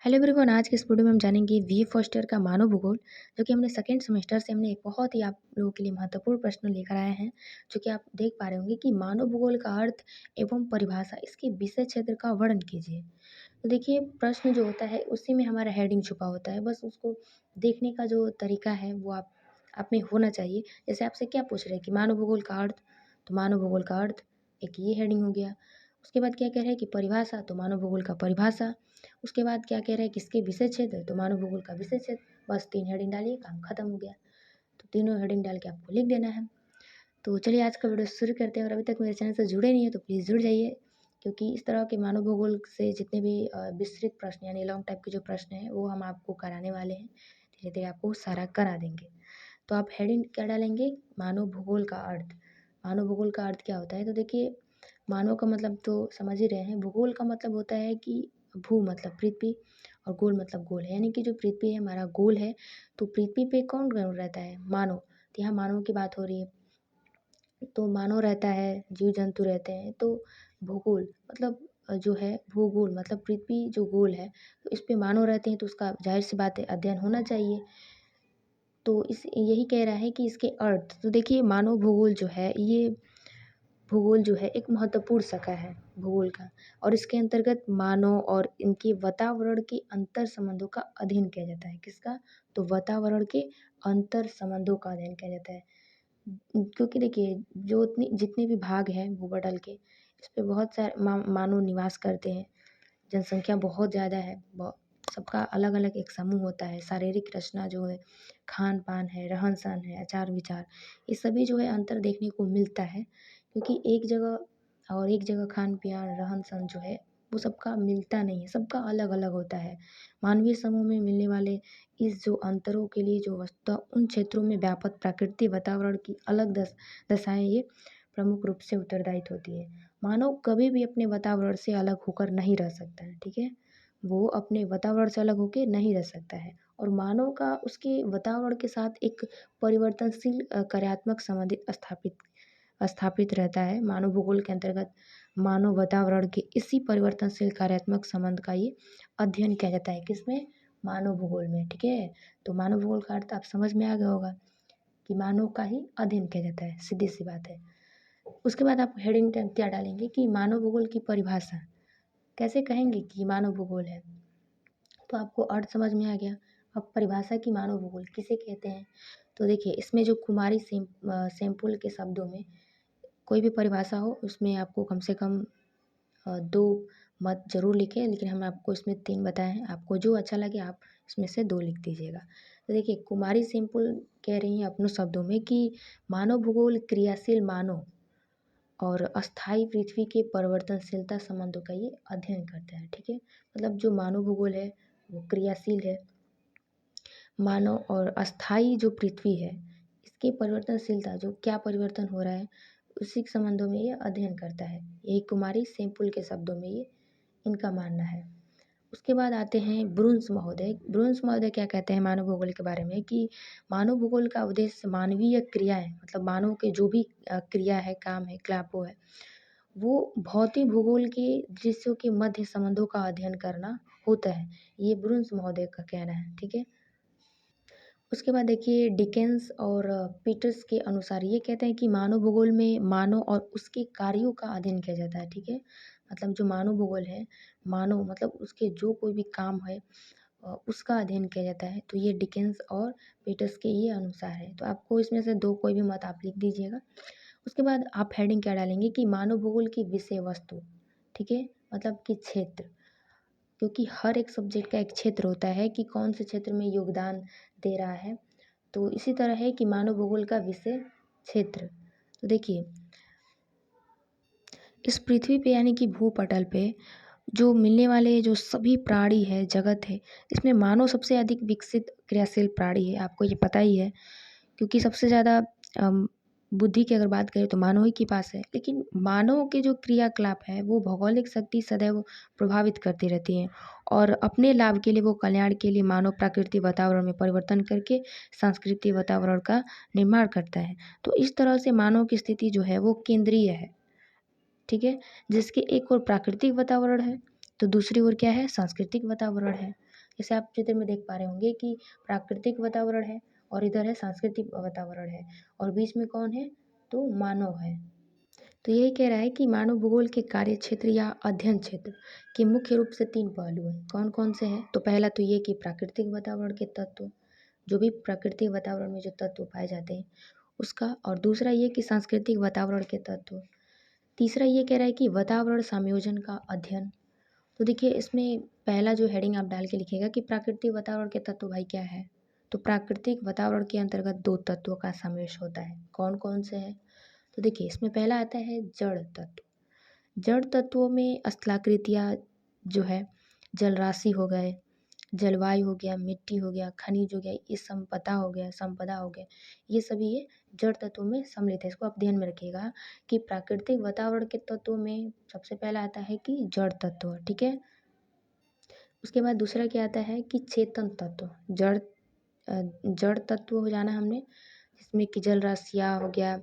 Hello everyone, आज के इस वीडियो में हम जानेंगे वी फर्स्ट ईयर का मानव भूगोल, जो कि हमने सेकंड सेमेस्टर से हमने एक बहुत ही आप लोगों के लिए महत्वपूर्ण प्रश्न लेकर आए हैं। जो कि आप देख पा रहे होंगे कि मानव भूगोल का अर्थ एवं परिभाषा, इसके विषय क्षेत्र का वर्णन कीजिए। तो देखिए, प्रश्न जो होता है उसी में हमारा हेडिंग छुपा होता है, बस उसको देखने का जो तरीका है वो आप में होना चाहिए। जैसे आपसे क्या पूछ रहे हैं कि मानव भूगोल का अर्थ, तो मानव भूगोल का अर्थ एक ये हेडिंग हो गया। उसके बाद क्या कह रहे हैं कि परिभाषा, तो मानव भूगोल का परिभाषा। उसके बाद क्या कह रहे हैं किसके विषय क्षेत्र, तो मानव भूगोल का विषय क्षेत्र। बस 3 हेडिंग डालिए, काम खत्म हो गया। तो तीनों हेडिंग डाल के आपको लिख देना है। तो चलिए आज का वीडियो शुरू करते हैं। और अभी तक मेरे चैनल से जुड़े नहीं है तो प्लीज़ जुड़ जाइए, क्योंकि इस तरह के मानव भूगोल से जितने भी विस्तृत प्रश्न यानी लॉन्ग टाइप के जो प्रश्न हैं वो हम आपको कराने वाले हैं। धीरे धीरे आपको सारा करा देंगे। तो आप हेडिंग क्या डालेंगे, मानव भूगोल का अर्थ। मानव भूगोल का अर्थ क्या होता है, तो देखिए, मानव का मतलब तो समझ ही रहे हैं। भूगोल का मतलब होता है कि भू मतलब पृथ्वी, और गोल मतलब गोल है, यानी कि जो पृथ्वी है हमारा गोल है। तो पृथ्वी पे कौन कौन रहता है, मानव। तो यहाँ मानव की बात हो रही है, तो मानव रहता है, जीव जंतु रहते हैं। तो भूगोल मतलब जो है, भूगोल मतलब पृथ्वी जो गोल है, तो इस पे मानव रहते हैं, तो उसका जाहिर सी बात है अध्ययन होना चाहिए। तो इस यही कह रहा है कि इसके अर्थ, तो देखिए, मानव भूगोल जो है, ये भूगोल जो है एक महत्वपूर्ण शाखा है भूगोल का। और इसके अंतर्गत मानव और इनके वातावरण के अंतर संबंधों का अध्ययन किया जाता है। किसका, तो वातावरण के अंतर संबंधों का अध्ययन किया जाता है। क्योंकि देखिए, जो जितने भी भाग हैं भूपटल के, इस पे बहुत सारे मानव निवास करते हैं। जनसंख्या बहुत ज़्यादा है, सबका अलग अलग एक समूह होता है। शारीरिक रचना जो है, खान पान है, रहन सहन है, आचार विचार, ये सभी जो है अंतर देखने को मिलता है। क्योंकि एक जगह खान पान रहन सहन जो है वो सबका मिलता नहीं है, सबका अलग अलग होता है। मानवीय समूह में मिलने वाले इस जो अंतरों के लिए जो वस्तुतः उन क्षेत्रों में व्यापक प्राकृतिक वातावरण की अलग दशाएं ये प्रमुख रूप से उत्तरदायित्व होती है। मानव कभी भी अपने वातावरण से अलग होकर नहीं रह सकता है, ठीक है। वो अपने वातावरण से अलग होकर नहीं रह सकता है। और मानव का उसके वातावरण के साथ एक परिवर्तनशील कार्यात्मक संबंध स्थापित स्थापित रहता है। मानव भूगोल के अंतर्गत मानव वातावरण के इसी परिवर्तनशील कार्यात्मक संबंध का ये अध्ययन किया जाता है। किसमें, मानव भूगोल में, ठीक है। तो मानव भूगोल का अर्थ आप समझ में आ गया होगा कि मानव का ही अध्ययन किया जाता है, सीधी सी बात है। उसके बाद आप हेडिंग क्या डालेंगे कि मानव भूगोल की परिभाषा। कैसे कहेंगे कि मानव भूगोल है, तो आपको अर्थ समझ में आ गया। अब परिभाषा की मानव भूगोल किसे कहते हैं, तो देखिए, इसमें जो कुमारी सैंपल के शब्दों में कोई भी परिभाषा हो, उसमें आपको कम से कम 2 मत ज़रूर लिखें, लेकिन हम आपको इसमें 3 बताए हैं। आपको जो अच्छा लगे आप इसमें से 2 लिख दीजिएगा। तो देखिए, कुमारी सिंपल कह रही हैं अपने शब्दों में कि मानव भूगोल क्रियाशील मानव और अस्थायी पृथ्वी के परिवर्तनशीलता संबंधों का ये अध्ययन करता है, ठीक है। मतलब जो मानव भूगोल है वो क्रियाशील है, मानव और अस्थायी जो पृथ्वी है इसकी परिवर्तनशीलता, जो क्या परिवर्तन हो रहा है उसी के संबंधों में ये अध्ययन करता है। यही कुमारी सैंपल के शब्दों में ये इनका मानना है। उसके बाद आते हैं ब्रुन्स महोदय। ब्रुन्स महोदय क्या कहते हैं मानव भूगोल के बारे में कि मानव भूगोल का उद्देश्य मानवीय क्रियाएं, मतलब मानव के जो भी क्रिया है, काम है, क्रियापो है, वो भौतिक भूगोल के दृश्यों के मध्य संबंधों का अध्ययन करना होता है। ये ब्रुन्स महोदय का कहना है, ठीक है। उसके बाद देखिए, डिकेंस और पीटर्स के अनुसार ये कहते हैं कि मानव भूगोल में मानव और उसके कार्यों का अध्ययन किया जाता है, ठीक है। मतलब जो मानव भूगोल है, मानव मतलब उसके जो कोई भी काम है उसका अध्ययन किया जाता है। तो ये डिकेंस और पीटर्स के ये अनुसार है। तो आपको इसमें से 2 कोई भी मत आप लिख दीजिएगा। उसके बाद आप हेडिंग क्या डालेंगे कि मानव भूगोल की विषय वस्तु, ठीक है, मतलब कि क्षेत्र। क्योंकि हर एक सब्जेक्ट का एक क्षेत्र होता है कि कौन से क्षेत्र में योगदान दे रहा है। तो इसी तरह है कि मानव भूगोल का विषय क्षेत्र। तो देखिए, इस पृथ्वी पे यानी कि भूपटल पे जो मिलने वाले जो सभी प्राणी है, जगत है, इसमें मानव सबसे अधिक विकसित क्रियाशील प्राणी है। आपको ये पता ही है, क्योंकि सबसे ज़्यादा बुद्धि की अगर बात करें तो मानव ही के पास है। लेकिन मानव के जो क्रियाकलाप है वो भौगोलिक शक्ति सदैव प्रभावित करती रहती हैं, और अपने लाभ के लिए वो कल्याण के लिए मानव प्राकृतिक वातावरण में परिवर्तन करके सांस्कृतिक वातावरण का निर्माण करता है। तो इस तरह से मानव की स्थिति जो है वो केंद्रीय है, ठीक है। जिसके एक ओर प्राकृतिक वातावरण है तो दूसरी ओर क्या है, सांस्कृतिक वातावरण है। जैसे आप चित्र में देख पा रहे होंगे कि प्राकृतिक वातावरण है और इधर है सांस्कृतिक वातावरण है और बीच में कौन है? तो मानव है। तो यही कह रहा है कि मानव भूगोल के कार्य क्षेत्र या अध्ययन क्षेत्र के मुख्य रूप से 3 पहलू हैं। कौन-कौन से हैं? तो पहला तो ये कि प्राकृतिक वातावरण के तत्व, जो भी प्राकृतिक वातावरण में जो तत्व पाए जाते हैं उसका, और दूसरा ये कि सांस्कृतिक वातावरण के तत्व। तीसरा ये कह रहा है कि वातावरण संयोजन का अध्ययन। तो देखिए इसमें पहला जो हेडिंग आप डाल के लिखिएगा कि प्राकृतिक वातावरण के तत्व भाई क्या है? तो प्राकृतिक वातावरण के अंतर्गत 2 तत्वों का समावेश होता है। कौन-कौन से हैं? तो देखिए इसमें पहला आता है जड़ तत्व। जड़ तत्वों में स्थलाकृतियाँ जो है, जलराशि हो गए, जलवायु हो गया, मिट्टी हो गया, खनिज हो गया, ये संपदा हो गया, ये सभी ये जड़ तत्वों में सम्मिलित है। इसको आप ध्यान में रखिएगा कि प्राकृतिक वातावरण के तत्वों में सबसे पहला आता है कि जड़ तत्व, ठीक है? उसके बाद दूसरा क्या आता है कि चेतन तत्व। जड़ तत्व हो जाना हमने, जिसमें कि जल राशियाँ हो गया,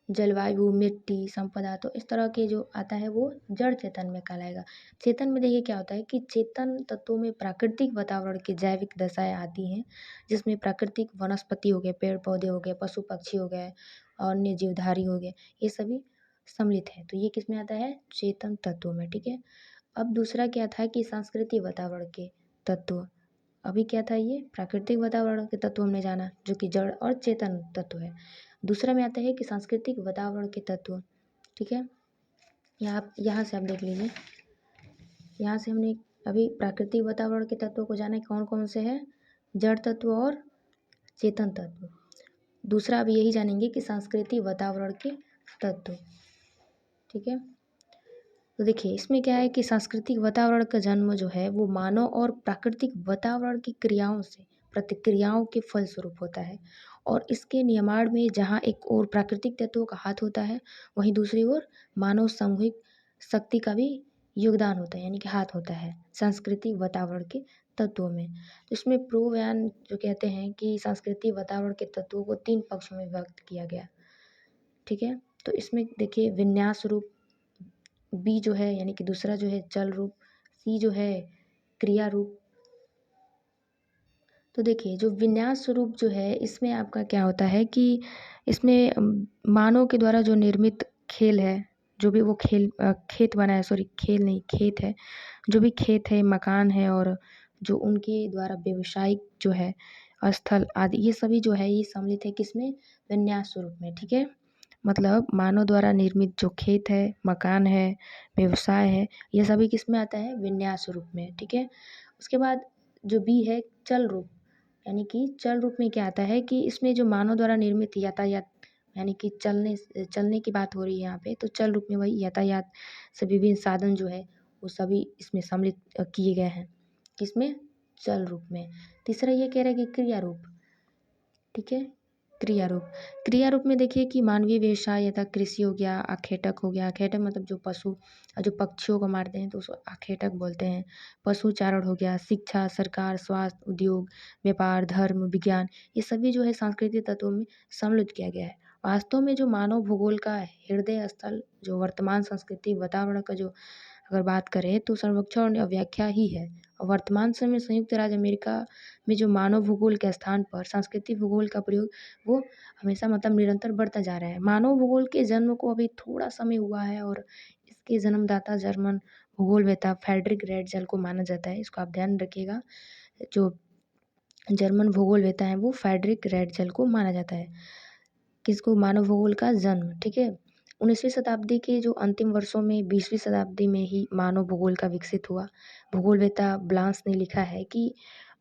जलवायु, मिट्टी, संपदा, तो इस तरह के जो आता है वो जड़ चेतन में कहलाएगा। चेतन में देखिए क्या होता है कि चेतन तत्वों में प्राकृतिक वातावरण की जैविक दशाएँ आती हैं, जिसमें प्राकृतिक वनस्पति हो गए, पेड़-पौधे हो गए, पशु-पक्षी हो गए, अन्य जीवधारी हो गए, ये सभी सम्मिलित हैं। तो ये किसमें आता है? चेतन तत्वों में, ठीक है? अब दूसरा क्या था कि सांस्कृतिक वातावरण के तत्व। अभी क्या था ये? प्राकृतिक वातावरण के तत्व हमने जाना, जो कि जड़ और चेतन तत्व है। दूसरा में आता है कि सांस्कृतिक वातावरण के तत्व, ठीक है? यहाँ से आप देख लीजिए। यहाँ से हमने अभी प्राकृतिक वातावरण के तत्वों को जाना है, कौन-कौन से हैं? जड़ तत्व और चेतन तत्व। दूसरा अब यही जानेंगे कि सांस्कृतिक वातावरण के तत्व, ठीक है? तो देखिए इसमें क्या है कि सांस्कृतिक वातावरण का जन्म जो है वो मानव और प्राकृतिक वातावरण की क्रियाओं से प्रतिक्रियाओं के फलस्वरूप होता है, और इसके निर्माण में जहाँ एक ओर प्राकृतिक तत्वों का हाथ होता है, वहीं दूसरी ओर मानव सामूहिक शक्ति का भी योगदान होता है, यानी कि हाथ होता है सांस्कृतिक वातावरण के तत्वों में। तो इसमें प्रोव्यान जो कहते हैं कि सांस्कृतिक वातावरण के तत्वों को 3 पक्षों में व्यक्त किया गया, ठीक है? तो इसमें देखिए विन्यास रूप, बी जो है यानी कि दूसरा जो है चल रूप, सी जो है क्रिया रूप। तो देखिए जो विन्यास स्वरूप जो है इसमें आपका क्या होता है कि इसमें मानव के द्वारा जो निर्मित खेल है, जो भी वो खेत बना है, सॉरी खेल नहीं खेत है, जो भी खेत है, मकान है, और जो उनके द्वारा व्यावसायिक जो है स्थल आदि, ये सभी जो है ये सम्मिलित है किसमें? विन्यास स्वरूप में, ठीक है? मतलब मानव द्वारा निर्मित जो खेत है, मकान है, व्यवसाय है, ये सभी किसमें आता है? विन्यास रूप में, ठीक है? उसके बाद जो बी है चल रूप, यानी कि चल रूप में क्या आता है कि इसमें जो मानव द्वारा निर्मित यातायात, यानी कि चलने की बात हो रही है यहाँ पे, तो चल रूप में वही यातायात से विभिन्न साधन जो है वो सभी इसमें सम्मिलित किए गए हैं। किसमें? चल रूप में। तीसरा ये कह रहा है कि क्रिया रूप, ठीक है? क्रिया रूप। क्रिया रूप में देखिए कि मानवीय व्यवसाय यथा कृषि हो गया, आखेटक हो गया, आखेटक मतलब जो पशु जो पक्षियों को मारते हैं तो उसको आखेटक बोलते हैं। पशुचारण हो गया, शिक्षा, सरकार, स्वास्थ्य, उद्योग, व्यापार, धर्म, विज्ञान, ये सभी जो है सांस्कृतिक तत्वों में सम्मिलित किया गया है। वास्तव में जो मानव भूगोल का हृदय स्थल जो वर्तमान सांस्कृतिक वातावरण का जो अगर बात करें तो सर्वेक्षण और व्याख्या ही है। और वर्तमान समय में संयुक्त राज्य अमेरिका में जो मानव भूगोल के स्थान पर सांस्कृतिक भूगोल का प्रयोग वो हमेशा मतलब निरंतर बढ़ता जा रहा है। मानव भूगोल के जन्म को अभी थोड़ा समय हुआ है और इसके जन्मदाता जर्मन भूगोलवेत्ता फ्रेडरिक रेटजल को माना जाता है। इसको आप ध्यान रखिएगा, जो जर्मन भूगोलवेत्ता हैं वो फ्रेडरिक रेटजल को माना जाता है। किसको? मानव भूगोल का जन्म, ठीक है? 19वीं शताब्दी के जो अंतिम वर्षों में 20वीं शताब्दी में ही मानव भूगोल का विकसित हुआ। भूगोलवेत्ता ब्लांस ने लिखा है कि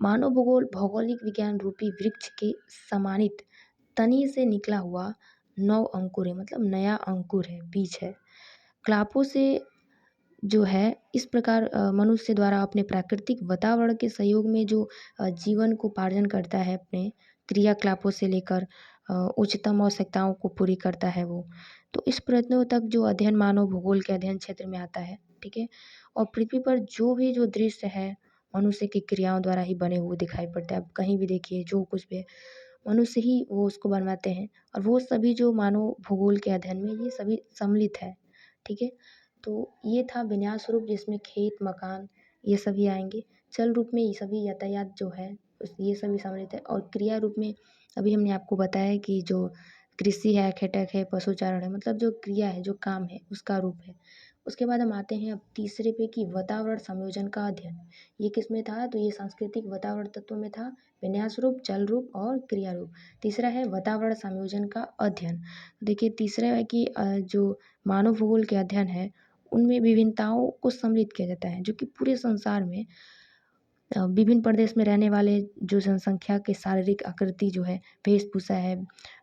मानव भूगोल भौगोलिक विज्ञान रूपी वृक्ष के समानित तनी से निकला हुआ नव अंकुर है, मतलब नया अंकुर है, बीज है। क्लापों से जो है इस प्रकार मनुष्य द्वारा अपने प्राकृतिक वातावरण के सहयोग में जो जीवन को पार्जन करता है, अपने क्रियाकलापों से लेकर उच्चतम आवश्यकताओं को पूरी करता है वो। तो इस प्रयत्नों तक जो अध्ययन मानव भूगोल के अध्ययन क्षेत्र में आता है, ठीक है? और पृथ्वी पर जो भी जो दृश्य है मनुष्य की क्रियाओं द्वारा ही बने हुए दिखाई पड़ते हैं। आप कहीं भी देखिए जो कुछ भी है, मनुष्य ही वो उसको बनवाते हैं, और वो सभी जो मानव भूगोल के अध्ययन में ये सभी सम्मिलित है, ठीक है? तो ये था विन्यास रूप जिसमें खेत, मकान ये सभी आएँगे। चल रूप में ये सभी यातायात जो है ये सभी सम्मिलित है। और क्रिया रूप में अभी हमने आपको बताया कि जो कृषि है, खेटक है, पशुचारण है, मतलब जो क्रिया है, जो काम है, उसका रूप है। उसके बाद हम आते हैं अब तीसरे पे कि वातावरण संयोजन का अध्ययन। ये किसमें था? तो ये सांस्कृतिक वातावरण तत्वों में था, विन्यास रूप, चल रूप और क्रिया रूप। तीसरा है वातावरण संयोजन का अध्ययन। देखिए तीसरा है कि जो मानव भूगोल के अध्ययन है, उनमें विभिन्नताओं को सम्मिलित किया जाता है, जो कि पूरे संसार में विभिन्न प्रदेश में रहने वाले जो जनसंख्या के शारीरिक आकृति जो है, वेशभूषा है,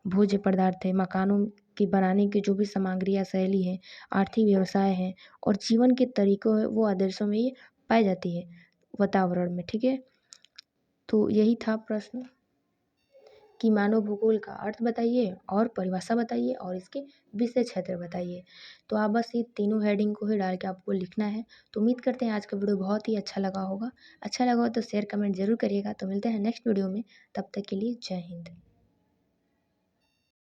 भोज्य पदार्थ है, मकानों की बनाने की जो भी सामग्री या शैली है, आर्थिक व्यवसाय है और जीवन के तरीकों है, वो आदर्शों में ये पाई जाती है वातावरण में, ठीक है? तो यही था प्रश्न कि मानव भूगोल का अर्थ बताइए और परिभाषा बताइए और इसके विषय क्षेत्र बताइए। तो आप बस ये तीनों हेडिंग को ही डाल के आपको लिखना है। तो उम्मीद करते हैं आज का वीडियो बहुत ही अच्छा लगा होगा। अच्छा लगा हो तो शेयर कमेंट ज़रूर करिएगा। तो मिलते हैं नेक्स्ट वीडियो में, तब तक के लिए जय हिंद।